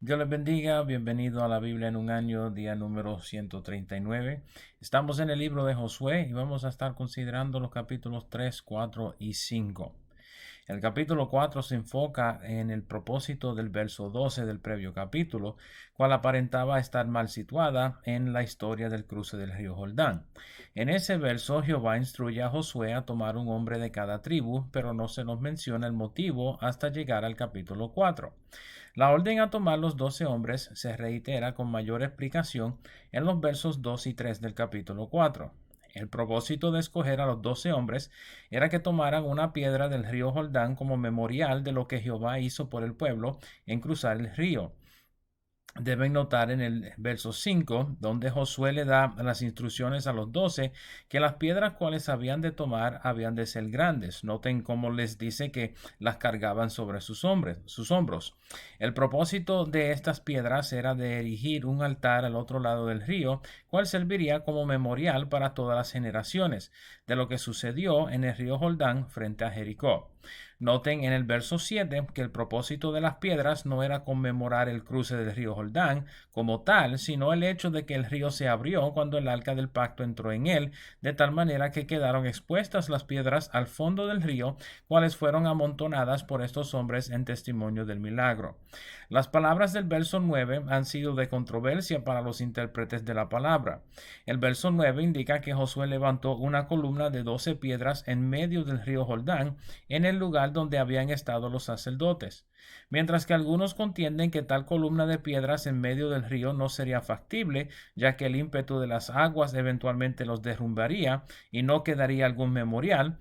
Dios les bendiga, bienvenido a la Biblia en un año, día número 139. Estamos en el libro de Josué y vamos a estar considerando los capítulos 3, 4 y 5. El capítulo 4 se enfoca en el propósito del verso 12 del previo capítulo, cual aparentaba estar mal situada en la historia del cruce del río Jordán. En ese verso Jehová instruye a Josué a tomar un hombre de cada tribu, pero no se nos menciona el motivo hasta llegar al capítulo 4. La orden a tomar los 12 hombres se reitera con mayor explicación en los versos 2 y 3 del capítulo 4. El propósito de escoger a los 12 hombres era que tomaran una piedra del río Jordán como memorial de lo que Jehová hizo por el pueblo en cruzar el río. Deben notar en el verso 5, donde Josué le da las instrucciones a los 12 que las piedras cuales habían de tomar habían de ser grandes. Noten cómo les dice que las cargaban sobre sus hombros. El propósito de estas piedras era de erigir un altar al otro lado del río, cual serviría como memorial para todas las generaciones de lo que sucedió en el río Jordán frente a Jericó. Noten en el verso 7 que el propósito de las piedras no era conmemorar el cruce del río Jordán como tal, sino el hecho de que el río se abrió cuando el arca del pacto entró en él, de tal manera que quedaron expuestas las piedras al fondo del río, cuales fueron amontonadas por estos hombres en testimonio del milagro. Las palabras del verso 9 han sido de controversia para los intérpretes de la palabra. El verso 9 indica que Josué levantó una columna de 12 piedras en medio del río Jordán, en el lugar donde habían estado los sacerdotes, mientras que algunos contienden que tal columna de piedras en medio del río no sería factible, ya que el ímpetu de las aguas eventualmente los derrumbaría y no quedaría algún memorial.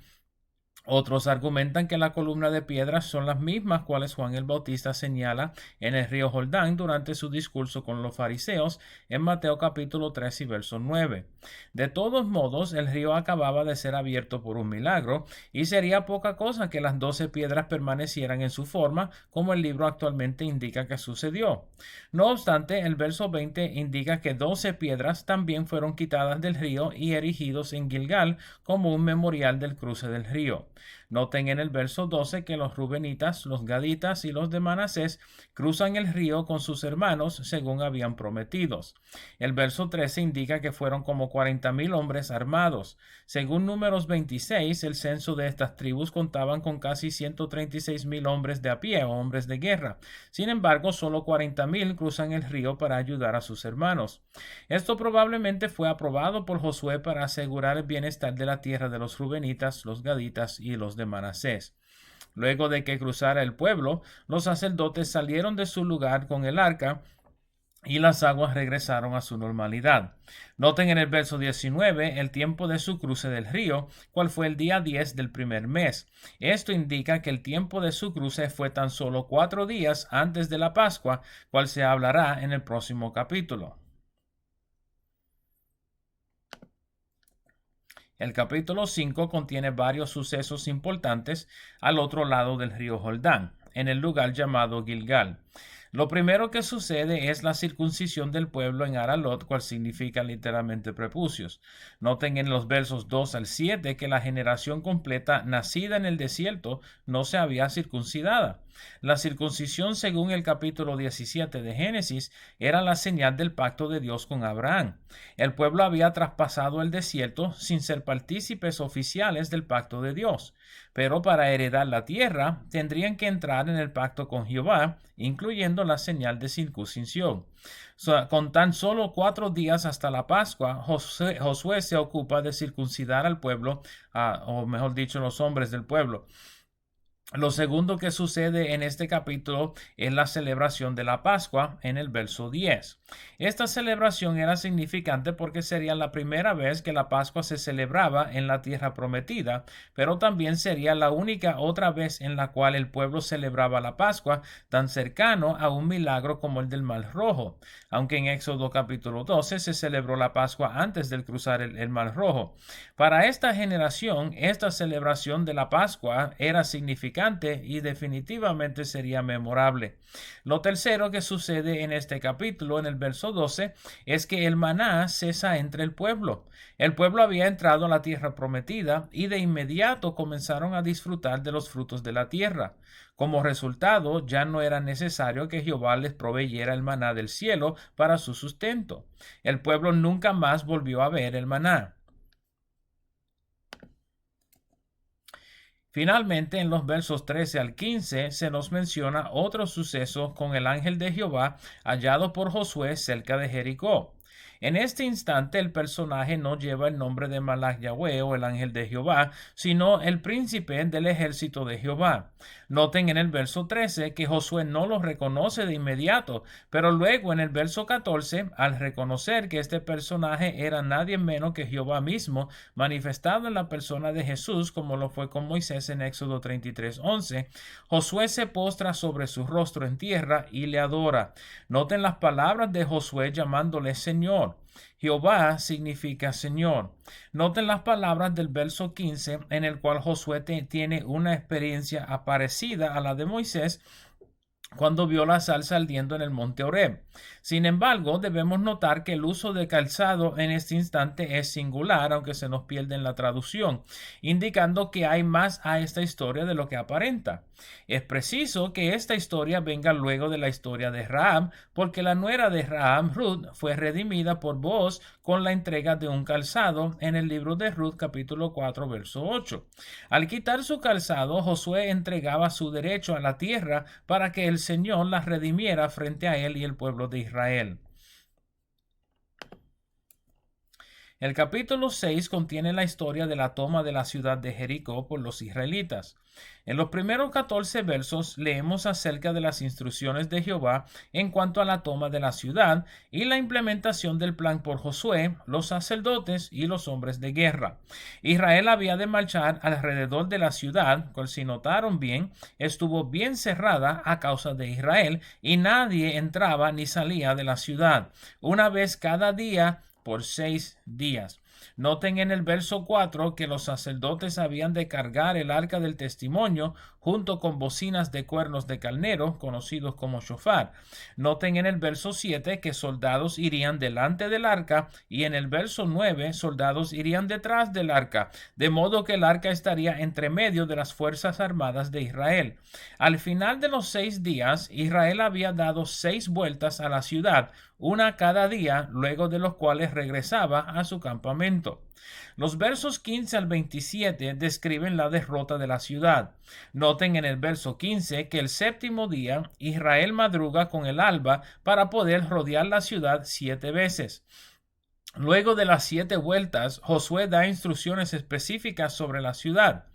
Otros argumentan que la columna de piedras son las mismas cuales Juan el Bautista señala en el río Jordán durante su discurso con los fariseos en Mateo capítulo 3 y verso 9. De todos modos, el río acababa de ser abierto por un milagro y sería poca cosa que las 12 piedras permanecieran en su forma, como el libro actualmente indica que sucedió. No obstante, el verso 20 indica que 12 piedras también fueron quitadas del río y erigidos en Gilgal como un memorial del cruce del río. Noten en el verso 12 que los rubenitas, los gaditas y los de Manasés cruzan el río con sus hermanos según habían prometidos. El verso 13 indica que fueron como 40,000 hombres armados. Según Números 26, el censo de estas tribus contaban con casi 136,000 hombres de a pie o hombres de guerra. Sin embargo, solo 40,000 cruzan el río para ayudar a sus hermanos. Esto probablemente fue aprobado por Josué para asegurar el bienestar de la tierra de los rubenitas, los gaditas y los de Manasés. Luego de que cruzara el pueblo, los sacerdotes salieron de su lugar con el arca y las aguas regresaron a su normalidad. Noten en el verso 19 el tiempo de su cruce del río, cual fue el día 10 del primer mes. Esto indica que el tiempo de su cruce fue tan solo 4 días antes de la Pascua, cual se hablará en el próximo capítulo. El capítulo 5 contiene varios sucesos importantes al otro lado del río Jordán, en el lugar llamado Gilgal. Lo primero que sucede es la circuncisión del pueblo en Aralot, cual significa literalmente prepucios. Noten en los versos 2 al 7 que la generación completa nacida en el desierto no se había circuncidada. La circuncisión, según el capítulo 17 de Génesis, era la señal del pacto de Dios con Abraham. El pueblo había traspasado el desierto sin ser partícipes oficiales del pacto de Dios, pero para heredar la tierra tendrían que entrar en el pacto con Jehová, incluyendo la señal de circuncisión. Con tan solo 4 días hasta la Pascua, Josué se ocupa de circuncidar al pueblo, o mejor dicho, los hombres del pueblo. Lo segundo que sucede en este capítulo es la celebración de la Pascua en el verso 10. Esta celebración era significante porque sería la primera vez que la Pascua se celebraba en la tierra prometida, pero también sería la única otra vez en la cual el pueblo celebraba la Pascua tan cercano a un milagro como el del Mar Rojo, aunque en Éxodo capítulo 12 se celebró la Pascua antes de cruzar el Mar Rojo. Para esta generación, esta celebración de la Pascua era significativa significante y definitivamente sería memorable. Lo tercero que sucede en este capítulo, en el verso 12, es que el maná cesa entre el pueblo. El pueblo había entrado a la tierra prometida y de inmediato comenzaron a disfrutar de los frutos de la tierra. Como resultado, ya no era necesario que Jehová les proveyera el maná del cielo para su sustento. El pueblo nunca más volvió a ver el maná. Finalmente, en los versos 13 al 15 se nos menciona otro suceso con el ángel de Jehová hallado por Josué cerca de Jericó. En este instante el personaje no lleva el nombre de Malach Yahweh o el ángel de Jehová, sino el príncipe del ejército de Jehová. Noten en el verso 13 que Josué no lo reconoce de inmediato, pero luego en el verso 14, al reconocer que este personaje era nadie menos que Jehová mismo, manifestado en la persona de Jesús, como lo fue con Moisés en Éxodo 33:11, Josué se postra sobre su rostro en tierra y le adora. Noten las palabras de Josué llamándole Señor. Jehová significa Señor. Noten las palabras del verso 15 en el cual Josué tiene una experiencia parecida a la de Moisés cuando vio la salsa ardiendo en el monte Horeb. Sin embargo, debemos notar que el uso de calzado en este instante es singular, aunque se nos pierde en la traducción, indicando que hay más a esta historia de lo que aparenta. Es preciso que esta historia venga luego de la historia de Rahab, porque la nuera de Rahab, Ruth, fue redimida por Booz con la entrega de un calzado en el libro de Ruth capítulo 4 verso 8. Al quitar su calzado, Josué entregaba su derecho a la tierra para que el Señor la redimiera frente a él y el pueblo de Israel. El capítulo 6 contiene la historia de la toma de la ciudad de Jericó por los israelitas. En los primeros 14 versos leemos acerca de las instrucciones de Jehová en cuanto a la toma de la ciudad y la implementación del plan por Josué, los sacerdotes y los hombres de guerra. Israel había de marchar alrededor de la ciudad, cual si notaron bien, estuvo bien cerrada a causa de Israel y nadie entraba ni salía de la ciudad, una vez cada día por 6 días. Noten en el verso 4 que los sacerdotes habían de cargar el arca del testimonio junto con bocinas de cuernos de carnero, conocidos como shofar. Noten en el verso 7 que soldados irían delante del arca y en el verso 9 soldados irían detrás del arca, de modo que el arca estaría entre medio de las fuerzas armadas de Israel. Al final de los 6 días, Israel había dado 6 vueltas a la ciudad, una cada día, luego de los cuales regresaba a su campamento. Los versos 15 al 27 describen la derrota de la ciudad. Noten en el verso 15 que el séptimo día Israel madruga con el alba para poder rodear la ciudad 7 veces. Luego de las 7 vueltas, Josué da instrucciones específicas sobre la ciudad.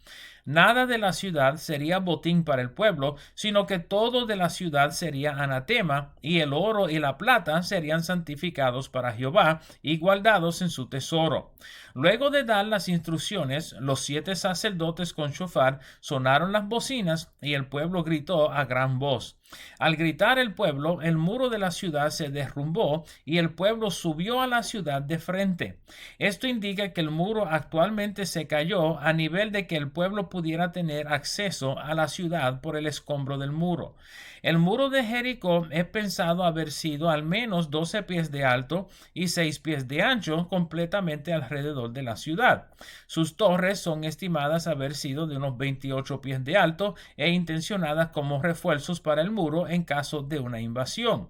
Nada de la ciudad sería botín para el pueblo, sino que todo de la ciudad sería anatema, y el oro y la plata serían santificados para Jehová y guardados en su tesoro. Luego de dar las instrucciones, los 7 sacerdotes con shofar sonaron las bocinas y el pueblo gritó a gran voz. Al gritar el pueblo, el muro de la ciudad se derrumbó y el pueblo subió a la ciudad de frente. Esto indica que el muro actualmente se cayó a nivel de que el pueblo pudiera tener acceso a la ciudad por el escombro del muro. El muro de Jericó es pensado haber sido al menos 12 pies de alto y 6 pies de ancho completamente alrededor de la ciudad. Sus torres son estimadas haber sido de unos 28 pies de alto e intencionadas como refuerzos para el muro en caso de una invasión.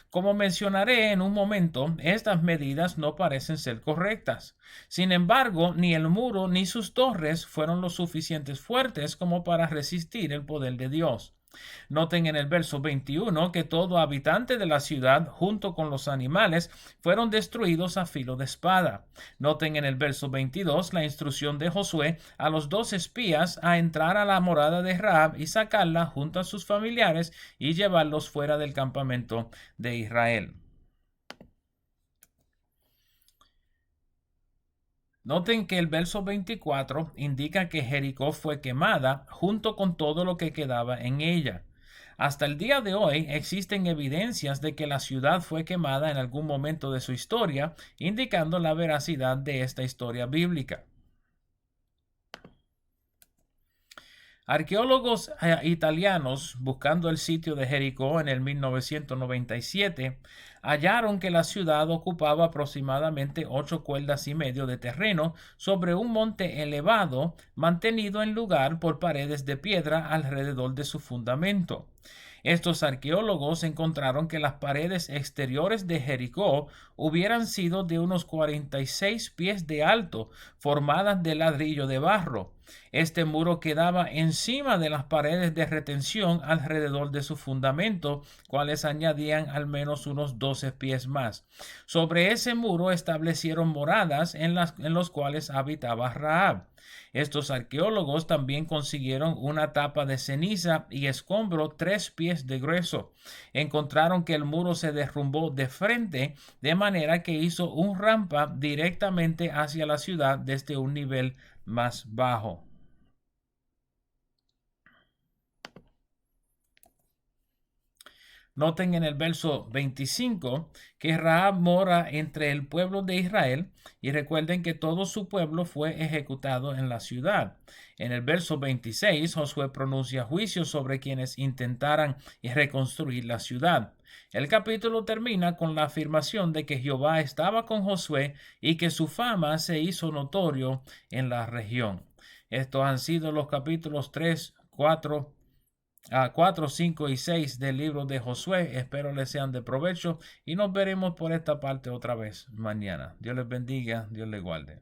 Como mencionaré en un momento, estas medidas no parecen ser correctas. Sin embargo, ni el muro ni sus torres fueron lo suficientes fuertes como para resistir el poder de Dios. Noten en el verso 21 que todo habitante de la ciudad, junto con los animales, fueron destruidos a filo de espada. Noten en el verso 22 la instrucción de Josué a los 2 espías a entrar a la morada de Rahab y sacarla junto a sus familiares y llevarlos fuera del campamento de Israel. Noten que el verso 24 indica que Jericó fue quemada junto con todo lo que quedaba en ella. Hasta el día de hoy existen evidencias de que la ciudad fue quemada en algún momento de su historia, indicando la veracidad de esta historia bíblica. Arqueólogos italianos, buscando el sitio de Jericó en el 1997, hallaron que la ciudad ocupaba aproximadamente 8,5 cuerdas de terreno sobre un monte elevado, mantenido en lugar por paredes de piedra alrededor de su fundamento. Estos arqueólogos encontraron que las paredes exteriores de Jericó hubieran sido de unos 46 pies de alto, formadas de ladrillo de barro. Este muro quedaba encima de las paredes de retención alrededor de su fundamento, cuales añadían al menos unos 12 pies más. Sobre ese muro establecieron moradas en los cuales habitaba Rahab. Estos arqueólogos también consiguieron una tapa de ceniza y escombro 3 pies de grueso. Encontraron que el muro se derrumbó de frente, de manera que hizo un rampa directamente hacia la ciudad desde un nivel más bajo. Noten en el verso 25 que Rahab mora entre el pueblo de Israel, y recuerden que todo su pueblo fue ejecutado en la ciudad. En el verso 26, Josué pronuncia juicio sobre quienes intentaran reconstruir la ciudad. El capítulo termina con la afirmación de que Jehová estaba con Josué y que su fama se hizo notorio en la región. Estos han sido los capítulos 3, 4, 4, 5 y 6 del libro de Josué. Espero les sean de provecho y nos veremos por esta parte otra vez mañana. Dios les bendiga, Dios les guarde.